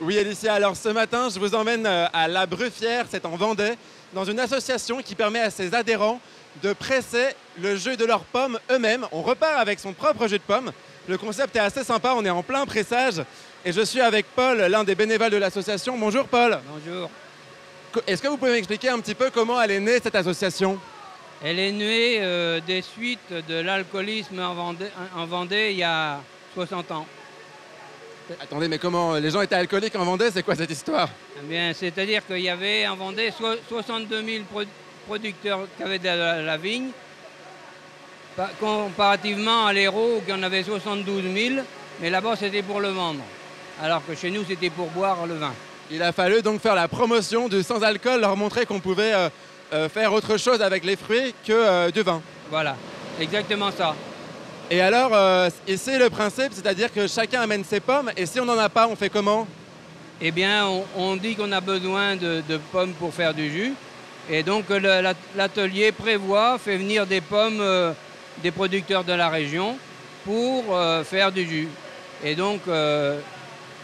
Oui, Alicia, alors ce matin, je vous emmène à La Bruffière, c'est en Vendée, dans une association qui permet à ses adhérents de presser le jus de leurs pommes eux-mêmes. On repart avec son propre jus de pomme. Le concept est assez sympa, on est en plein pressage. Et je suis avec Paul, l'un des bénévoles de l'association. Bonjour Paul. Bonjour. Est-ce que vous pouvez m'expliquer un petit peu comment elle est née, cette association? Elle est née des suites de l'alcoolisme en Vendée il y a 60 ans. Attendez, mais comment les gens étaient alcooliques en Vendée? C'est quoi cette histoire? Eh bien, c'est-à-dire qu'il y avait en Vendée 62 000 producteurs qui avaient de la vigne, comparativement à l'Hérault où il y en avait 72 000, mais là-bas c'était pour le vendre, alors que chez nous c'était pour boire le vin. Il a fallu donc faire la promotion du sans-alcool, leur montrer qu'on pouvait faire autre chose avec les fruits que du vin. Voilà, exactement ça. Et alors, ici le principe, c'est-à-dire que chacun amène ses pommes, et si on n'en a pas, on fait comment? Eh bien, on dit qu'on a besoin de pommes pour faire du jus, et donc l'atelier fait venir des pommes des producteurs de la région pour faire du jus. Et donc,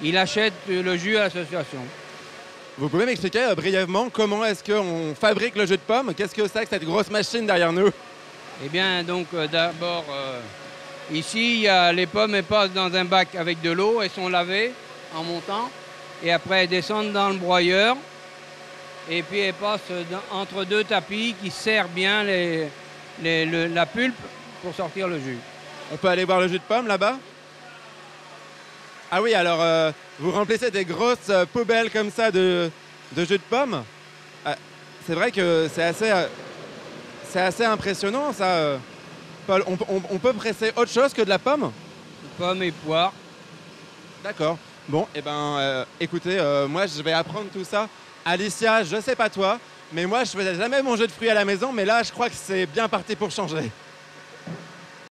il achète le jus à l'association. Vous pouvez m'expliquer brièvement comment est-ce qu'on fabrique le jus de pomme? Qu'est-ce que c'est que cette grosse machine derrière nous? Eh bien, donc d'abord, ici, les pommes elles passent dans un bac avec de l'eau, elles sont lavées en montant, et après elles descendent dans le broyeur, et puis elles passent entre deux tapis qui serrent bien la pulpe pour sortir le jus. On peut aller boire le jus de pomme là-bas? Ah oui, alors vous remplissez des grosses poubelles comme ça de jus de pomme. C'est vrai que c'est assez impressionnant ça. Paul, on peut presser autre chose que de la pomme? Pommes et poires. D'accord. Bon, et écoutez, moi je vais apprendre tout ça. Alicia, je sais pas toi, mais moi je faisais jamais mon jus de fruits à la maison, mais là je crois que c'est bien parti pour changer.